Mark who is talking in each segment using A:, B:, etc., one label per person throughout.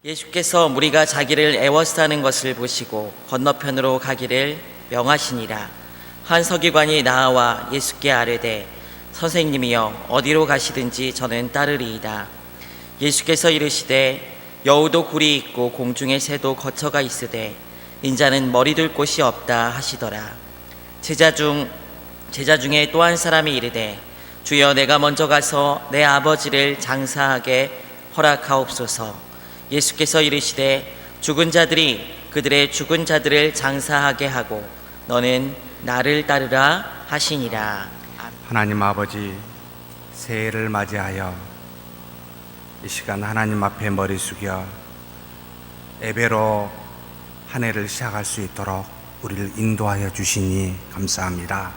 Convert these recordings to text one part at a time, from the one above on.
A: 예수께서 무리가 자기를 애워싸는 것을 보시고 건너편으로 가기를 명하시니라. 한 서기관이 나와 예수께 아뢰되 선생님이여 어디로 가시든지 저는 따르리이다. 예수께서 이르시되 여우도 굴이 있고 공중의 새도 거처가 있으되 인자는 머리 둘 곳이 없다 하시더라. 제자 중에 또 한 사람이 이르되 주여 내가 먼저 가서 내 아버지를 장사하게 허락하옵소서. 예수께서 이르시되 죽은 자들이 그들의 죽은 자들을 장사하게 하고 너는 나를 따르라 하시니라.
B: 하나님 아버지, 새해를 맞이하여 이 시간 하나님 앞에 머리 숙여 예배로 한 해를 시작할 수 있도록 우리를 인도하여 주시니 감사합니다.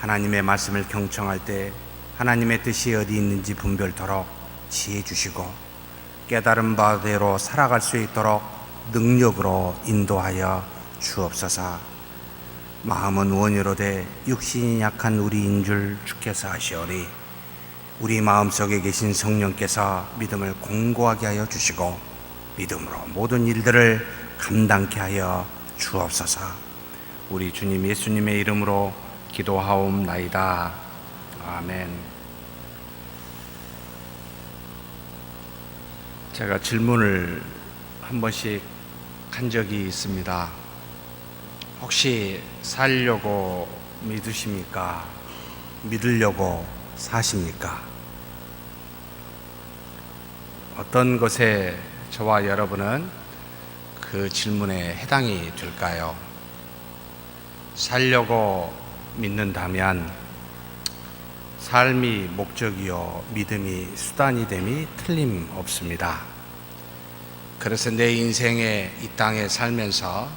B: 하나님의 말씀을 경청할 때 하나님의 뜻이 어디 있는지 분별토록 지혜 주시고 깨달은 바대로 살아갈 수 있도록 능력으로 인도하여 주옵소서. 마음은 원이로되 육신이 약한 우리인 줄 주께서 아시오니 우리 마음속에 계신 성령께서 믿음을 공고하게 하여 주시고 믿음으로 모든 일들을 감당케 하여 주옵소서. 우리 주님 예수님의 이름으로 기도하옵나이다. 아멘. 제가 질문을 한 번씩 한 적이 있습니다. 혹시 살려고 믿으십니까? 믿으려고 사십니까? 어떤 것에 저와 여러분은 그 질문에 해당이 될까요? 살려고 믿는다면 삶이 목적이요 믿음이 수단이 됨이 틀림없습니다. 그래서 내 인생에 이 땅에 살면서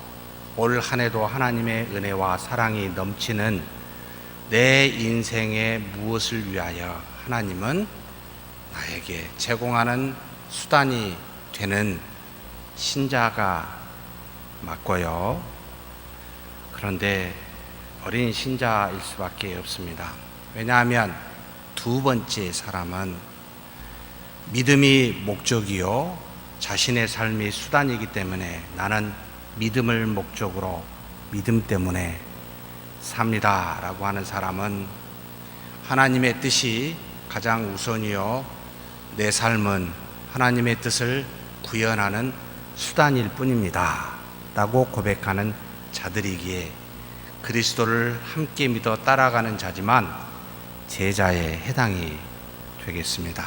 B: 올 한 해도 하나님의 은혜와 사랑이 넘치는 내 인생의 무엇을 위하여 하나님은 나에게 제공하는 수단이 되는 신자가 맞고요. 그런데 어린 신자일 수밖에 없습니다. 왜냐하면 두 번째 사람은 믿음이 목적이요 자신의 삶이 수단이기 때문에 나는 믿음을 목적으로 믿음 때문에 삽니다 라고 하는 사람은 하나님의 뜻이 가장 우선이요 내 삶은 하나님의 뜻을 구현하는 수단일 뿐입니다 라고 고백하는 자들이기에 그리스도를 함께 믿어 따라가는 자지만 제자에 해당이 되겠습니다.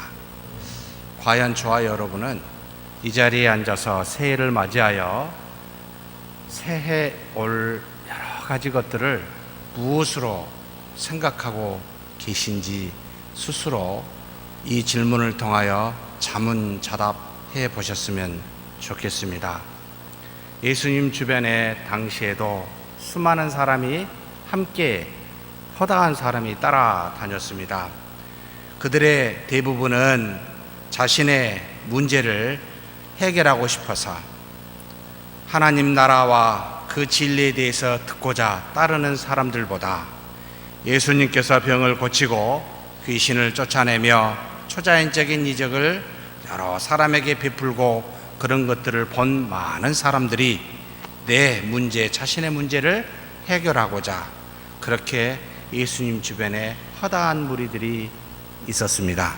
B: 과연 저와 여러분은 이 자리에 앉아서 새해를 맞이하여 새해 올 여러 가지 것들을 무엇으로 생각하고 계신지 스스로 이 질문을 통하여 자문자답해 보셨으면 좋겠습니다. 예수님 주변에 당시에도 수많은 사람이 함께 허다한 사람이 따라다녔습니다. 그들의 대부분은 자신의 문제를 해결하고 싶어서 하나님 나라와 그 진리에 대해서 듣고자 따르는 사람들보다 예수님께서 병을 고치고 귀신을 쫓아내며 초자연적인 이적을 여러 사람에게 베풀고 그런 것들을 본 많은 사람들이 내 문제, 자신의 문제를 해결하고자 그렇게 예수님 주변에 허다한 무리들이 있었습니다.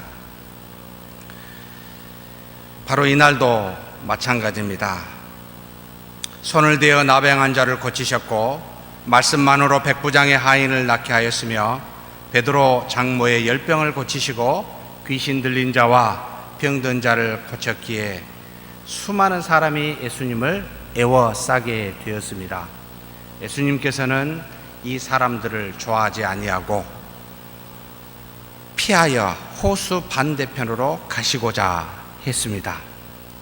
B: 바로 이날도 마찬가지입니다. 손을 대어 나병한 자를 고치셨고 말씀만으로 백부장의 하인을 낫게 하였으며 베드로 장모의 열병을 고치시고 귀신 들린 자와 병든 자를 고쳤기에 수많은 사람이 예수님을 애워싸게 되었습니다. 예수님께서는 이 사람들을 좋아하지 아니하고 피하여 호수 반대편으로 가시고자 했습니다.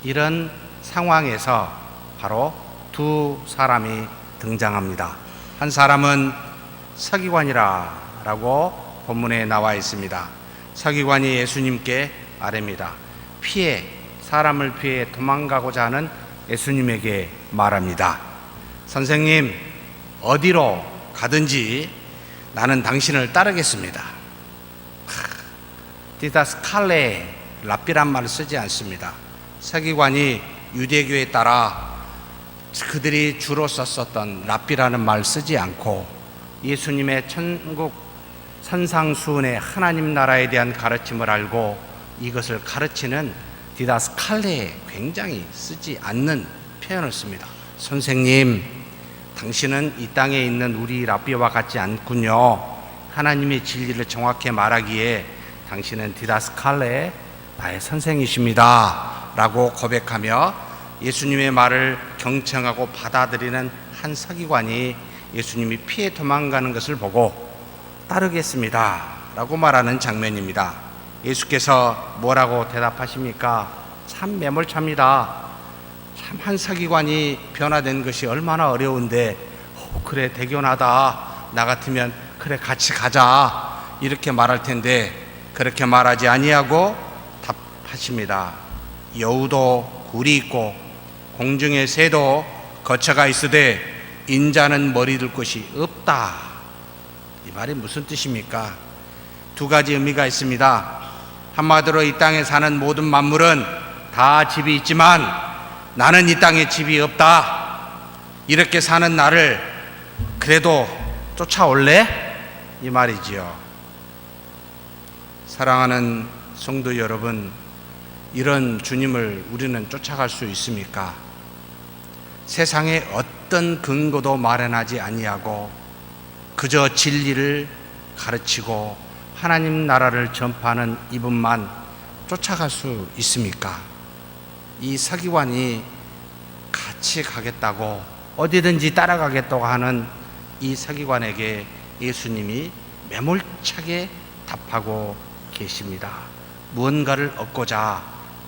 B: 이런 상황에서 바로 두 사람이 등장합니다. 한 사람은 서기관이라고 본문에 나와 있습니다. 서기관이 예수님께 아뢰입니다. 사람을 피해 도망가고자 하는 예수님에게 말합니다. 선생님, 어디로 가든지 나는 당신을 따르겠습니다. 디다스칼레 랍비란 말을 쓰지 않습니다. 서기관이 유대교에 따라 그들이 주로 썼었던 랍비라는 말 쓰지 않고 예수님의 천국 산상수훈의 하나님 나라에 대한 가르침을 알고 이것을 가르치는 디다스칼레에 굉장히 쓰지 않는 표현을 씁니다. 선생님, 당신은 이 땅에 있는 우리 랍비와 같지 않군요. 하나님의 진리를 정확히 말하기에 당신은 디다스칼레의 나의 선생이십니다 라고 고백하며 예수님의 말을 경청하고 받아들이는 한 서기관이 예수님이 피해 도망가는 것을 보고 따르겠습니다 라고 말하는 장면입니다. 예수께서 뭐라고 대답하십니까? 참 매몰차입니다. 참 한 서기관이 변화된 것이 얼마나 어려운데 그래 대견하다, 나 같으면 그래 같이 가자 이렇게 말할 텐데 그렇게 말하지 아니하고 답하십니다. 여우도 굴이 있고 공중의 새도 거처가 있으되 인자는 머리 둘 곳이 없다. 이 말이 무슨 뜻입니까? 두 가지 의미가 있습니다. 한마디로 이 땅에 사는 모든 만물은 다 집이 있지만 나는 이 땅에 집이 없다. 이렇게 사는 나를 그래도 쫓아올래? 이 말이지요. 사랑하는 성도 여러분, 이런 주님을 우리는 쫓아갈 수 있습니까? 세상에 어떤 근거도 마련하지 아니하고 그저 진리를 가르치고 하나님 나라를 전파하는 이분만 쫓아갈 수 있습니까? 이 서기관이 같이 가겠다고 어디든지 따라가겠다고 하는 이 서기관에게 예수님이 매몰차게 답하고 계십니다. 무언가를 얻고자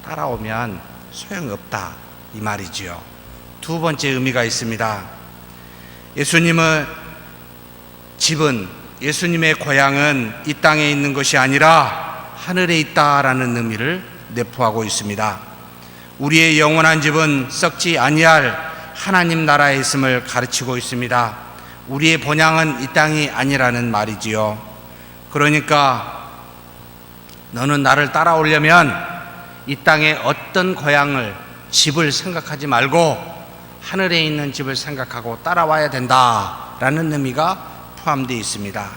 B: 따라오면 소용없다 이 말이지요. 두 번째 의미가 있습니다. 예수님의 집은, 예수님의 고향은 이 땅에 있는 것이 아니라 하늘에 있다라는 의미를 내포하고 있습니다. 우리의 영원한 집은 썩지 아니할 하나님 나라에 있음을 가르치고 있습니다. 우리의 본향은 이 땅이 아니라는 말이지요. 그러니까 너는 나를 따라오려면 이 땅의 어떤 고향을, 집을 생각하지 말고 하늘에 있는 집을 생각하고 따라와야 된다라는 의미가 포함되어 있습니다.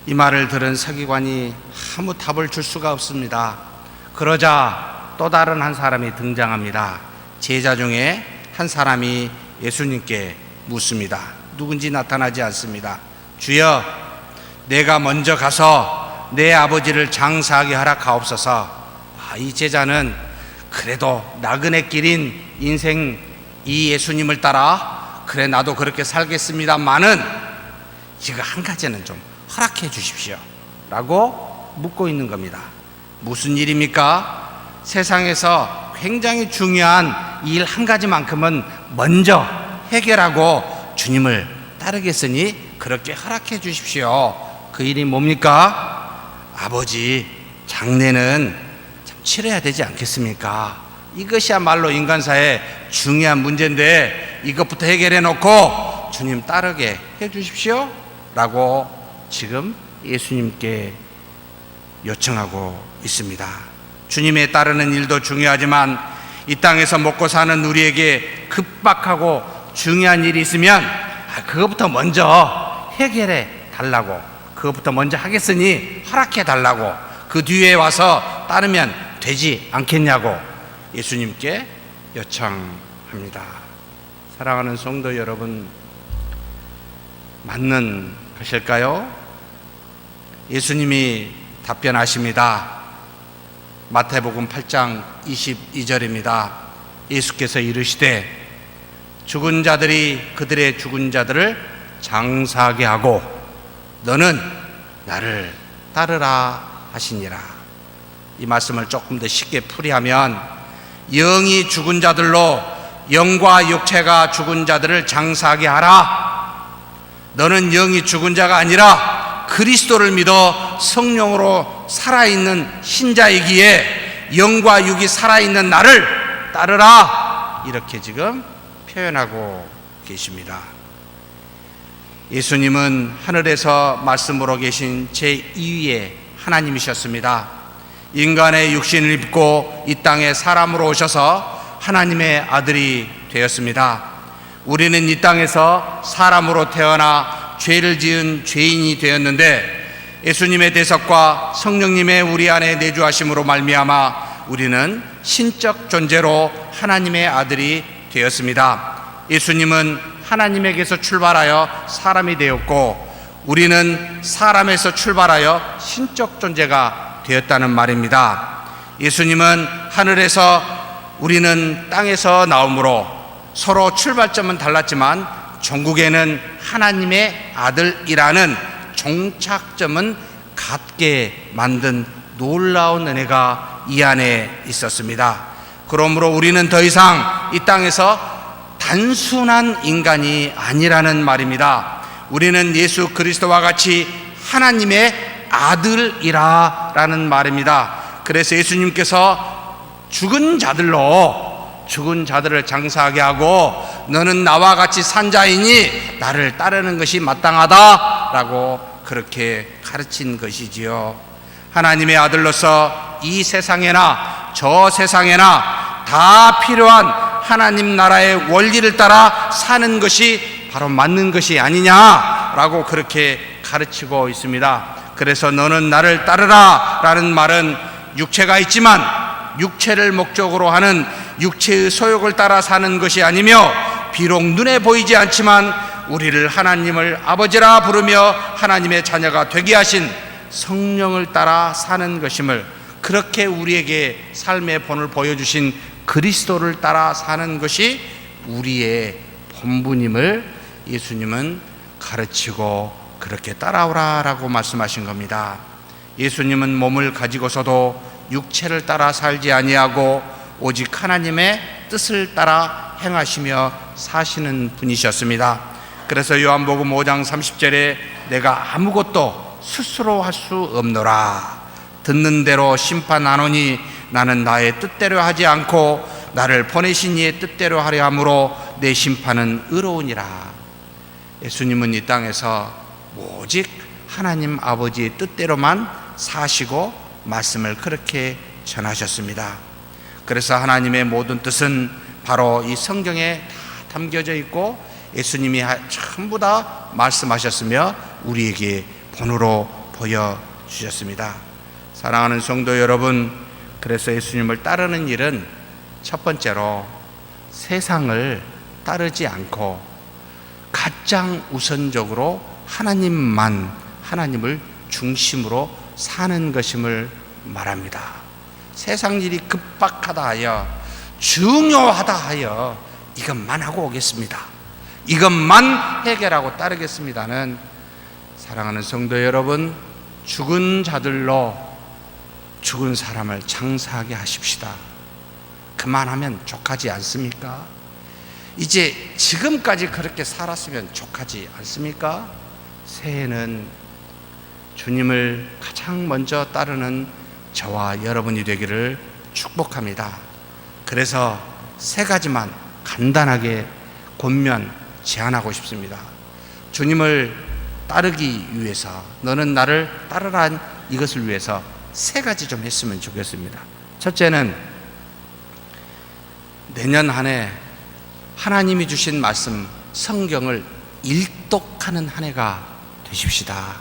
B: 이 말을 들은 서기관이 아무 답을 줄 수가 없습니다. 그러자 또 다른 한 사람이 등장합니다. 제자 중에 한 사람이 예수님께 묻습니다. 누군지 나타나지 않습니다. 주여, 내가 먼저 가서 내 아버지를 장사하게 허락하옵소서. 이 제자는 그래도 나그네 길인 인생 이 예수님을 따라 그래 나도 그렇게 살겠습니다만은 이거 한 가지는 좀 허락해 주십시오 라고 묻고 있는 겁니다. 무슨 일입니까? 세상에서 굉장히 중요한 일 한 가지만큼은 먼저 해결하고 주님을 따르겠으니 그렇게 허락해 주십시오. 그 일이 뭡니까? 아버지 장례는 참 치러야 되지 않겠습니까? 이것이야말로 인간사의 중요한 문제인데 이것부터 해결해 놓고 주님 따르게 해 주십시오 라고 지금 예수님께 요청하고 있습니다. 주님에 따르는 일도 중요하지만 이 땅에서 먹고 사는 우리에게 급박하고 중요한 일이 있으면 그것부터 먼저 해결해 달라고, 그것부터 먼저 하겠으니 허락해 달라고, 그 뒤에 와서 따르면 되지 않겠냐고 예수님께 요청합니다. 사랑하는 성도 여러분, 맞는 것일까요? 예수님이 답변하십니다. 마태복음 8장 22절입니다. 예수께서 이르시되 죽은 자들이 그들의 죽은 자들을 장사하게 하고 너는 나를 따르라 하시니라. 이 말씀을 조금 더 쉽게 풀이하면 영이 죽은 자들로 영과 육체가 죽은 자들을 장사하게 하라. 너는 영이 죽은 자가 아니라 그리스도를 믿어 성령으로 살아있는 신자이기에 영과 육이 살아있는 나를 따르라. 이렇게 지금 표현하고 계십니다. 예수님은 하늘에서 말씀으로 계신 제2위의 하나님이셨습니다. 인간의 육신을 입고 이 땅에 사람으로 오셔서 하나님의 아들이 되었습니다. 우리는 이 땅에서 사람으로 태어나 죄를 지은 죄인이 되었는데 예수님의 대속과 성령님의 우리 안에 내주하심으로 말미암아 우리는 신적 존재로 하나님의 아들이 되었습니다. 예수님은 하나님에게서 출발하여 사람이 되었고 우리는 사람에서 출발하여 신적 존재가 되었다는 말입니다. 예수님은 하늘에서 우리는 땅에서 나오므로 서로 출발점은 달랐지만 종국에는 하나님의 아들이라는 종착점은 같게 만든 놀라운 은혜가 이 안에 있었습니다. 그러므로 우리는 더 이상 이 땅에서 단순한 인간이 아니라는 말입니다. 우리는 예수 그리스도와 같이 하나님의 아들이라는 말입니다. 그래서 예수님께서 죽은 자들을 장사하게 하고 너는 나와 같이 산 자이니 나를 따르는 것이 마땅하다라고 그렇게 가르친 것이지요. 하나님의 아들로서 이 세상에나 저 세상에나 다 필요한 하나님 나라의 원리를 따라 사는 것이 바로 맞는 것이 아니냐라고 그렇게 가르치고 있습니다. 그래서 너는 나를 따르라 라는 말은 육체가 있지만 육체를 목적으로 하는 육체의 소욕을 따라 사는 것이 아니며 비록 눈에 보이지 않지만 우리를 하나님을 아버지라 부르며 하나님의 자녀가 되게 하신 성령을 따라 사는 것임을, 그렇게 우리에게 삶의 본을 보여주신 그리스도를 따라 사는 것이 우리의 본분임을 예수님은 가르치고 그렇게 따라오라 라고 말씀하신 겁니다. 예수님은 몸을 가지고서도 육체를 따라 살지 아니하고 오직 하나님의 뜻을 따라 행하시며 사시는 분이셨습니다. 그래서 요한복음 5장 30절에 내가 아무것도 스스로 할 수 없노라, 듣는 대로 심판하노니 나는 나의 뜻대로 하지 않고 나를 보내신 이의 뜻대로 하려 함으로 내 심판은 의로우니라. 예수님은 이 땅에서 오직 하나님 아버지의 뜻대로만 사시고 말씀을 그렇게 전하셨습니다. 그래서 하나님의 모든 뜻은 바로 이 성경에 다 담겨져 있고 예수님이 전부 다 말씀하셨으며 우리에게 본으로 보여주셨습니다. 사랑하는 성도 여러분, 그래서 예수님을 따르는 일은 첫 번째로 세상을 따르지 않고 가장 우선적으로 하나님을 중심으로 사는 것임을 말합니다. 세상 일이 급박하다 하여 중요하다 하여 이것만 하고 오겠습니다, 이것만 해결하고 따르겠습니다는, 사랑하는 성도 여러분, 죽은 자들로 죽은 사람을 장사하게 하십시다. 그만하면 족하지 않습니까? 이제 지금까지 그렇게 살았으면 족하지 않습니까? 새해는 주님을 가장 먼저 따르는 저와 여러분이 되기를 축복합니다. 그래서 세 가지만 간단하게 권면 제안하고 싶습니다. 주님을 따르기 위해서, 너는 나를 따르란 이것을 위해서 세 가지 좀 했으면 좋겠습니다. 첫째는 내년 한 해 하나님이 주신 말씀 성경을 일독하는 한 해가 되십시다.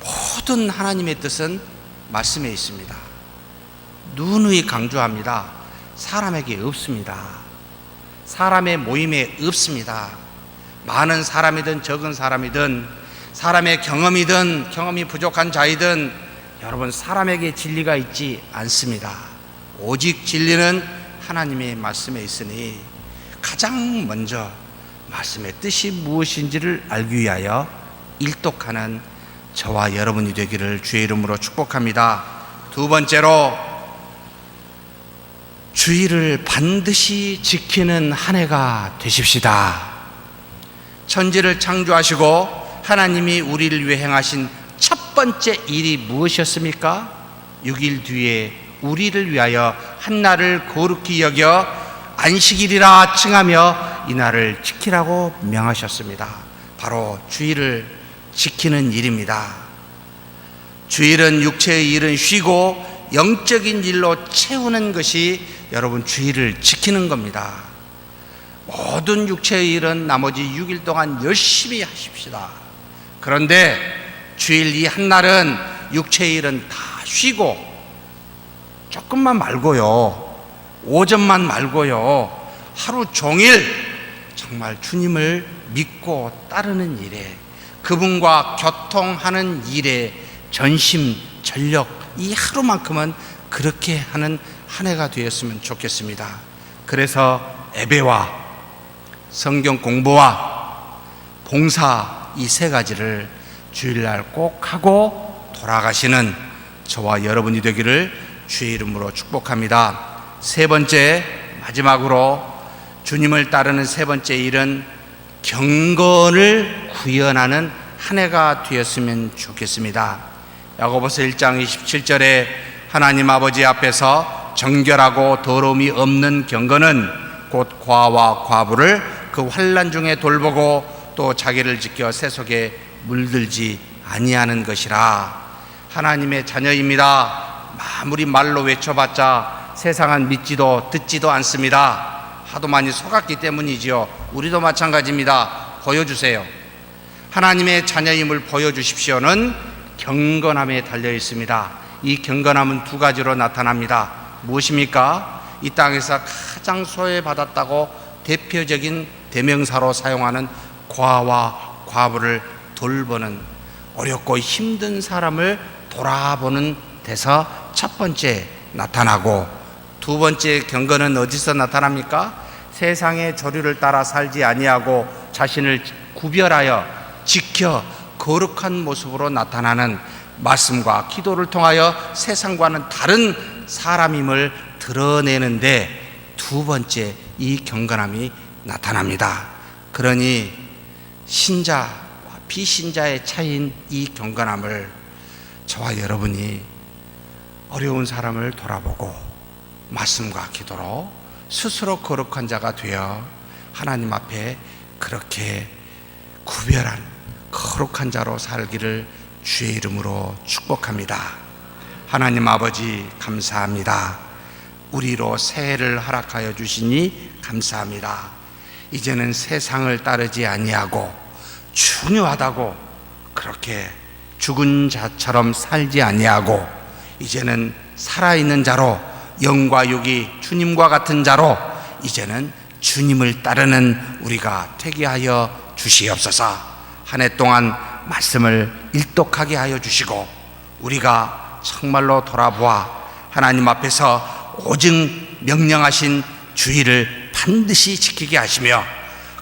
B: 모든 하나님의 뜻은 말씀에 있습니다. 누누이 강조합니다. 사람에게 없습니다. 사람의 모임에 없습니다. 많은 사람이든 적은 사람이든 사람의 경험이든 경험이 부족한 자이든 여러분, 사람에게 진리가 있지 않습니다. 오직 진리는 하나님의 말씀에 있으니 가장 먼저 말씀의 뜻이 무엇인지를 알기 위하여 일독하는 저와 여러분이 되기를 주의 이름으로 축복합니다. 두 번째로 주의를 반드시 지키는 한 해가 되십시다. 천지를 창조하시고 하나님이 우리를 위해 행하신 첫 번째 일이 무엇이었습니까? 6일 뒤에 우리를 위하여 한 날을 거룩히 여겨 안식일이라 칭하며 이 날을 지키라고 명하셨습니다. 바로 주의를 지키는 일입니다. 주일은 육체의 일은 쉬고 영적인 일로 채우는 것이 여러분 주일을 지키는 겁니다. 모든 육체의 일은 나머지 6일 동안 열심히 하십시다. 그런데 주일 이 한 날은 육체의 일은 다 쉬고 조금만 말고요, 오전만 말고요, 하루 종일 정말 주님을 믿고 따르는 일에, 그분과 교통하는 일에 전심 전력, 이 하루만큼은 그렇게 하는 한 해가 되었으면 좋겠습니다. 그래서 예배와 성경 공부와 봉사, 이 세 가지를 주일날 꼭 하고 돌아가시는 저와 여러분이 되기를 주의 이름으로 축복합니다. 세 번째, 마지막으로 주님을 따르는 세 번째 일은 경건을 구현하는 한 해가 되었으면 좋겠습니다. 야고보서 1장 27절에 하나님 아버지 앞에서 정결하고 더러움이 없는 경건은 곧 과와 과부를 그 환난 중에 돌보고 또 자기를 지켜 세속에 물들지 아니하는 것이라. 하나님의 자녀입니다. 아무리 말로 외쳐봤자 세상은 믿지도 듣지도 않습니다. 하도 많이 속았기 때문이지요. 우리도 마찬가지입니다. 보여주세요. 하나님의 자녀임을 보여주십시오는 경건함에 달려 있습니다. 이 경건함은 두 가지로 나타납니다. 무엇입니까? 이 땅에서 가장 소외받았다고 대표적인 대명사로 사용하는 과와 과부를 돌보는, 어렵고 힘든 사람을 돌아보는 데서 첫 번째 나타나고, 두 번째 경건은 어디서 나타납니까? 세상의 조류를 따라 살지 아니하고 자신을 구별하여 지켜 거룩한 모습으로 나타나는, 말씀과 기도를 통하여 세상과는 다른 사람임을 드러내는데 두 번째 이 경건함이 나타납니다. 그러니 신자와 비신자의 차이인 이 경건함을 저와 여러분이 어려운 사람을 돌아보고 말씀과 기도로 스스로 거룩한 자가 되어 하나님 앞에 그렇게 구별한 거룩한 자로 살기를 주의 이름으로 축복합니다. 하나님 아버지 감사합니다. 우리로 새해를 허락하여 주시니 감사합니다. 이제는 세상을 따르지 아니하고 중요하다고 그렇게 죽은 자처럼 살지 아니하고 이제는 살아있는 자로, 영과 육이 주님과 같은 자로 이제는 주님을 따르는 우리가 되게 하여 주시옵소서. 한 해 동안 말씀을 일독하게 하여 주시고 우리가 정말로 돌아보아 하나님 앞에서 오직 명령하신 주의를 반드시 지키게 하시며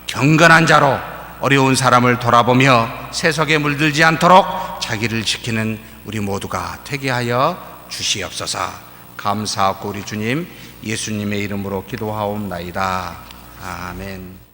B: 경건한 자로 어려운 사람을 돌아보며 세속에 물들지 않도록 자기를 지키는 우리 모두가 되게 하여 주시옵소서. 감사하고 우리 주님 예수님의 이름으로 기도하옵나이다. 아멘.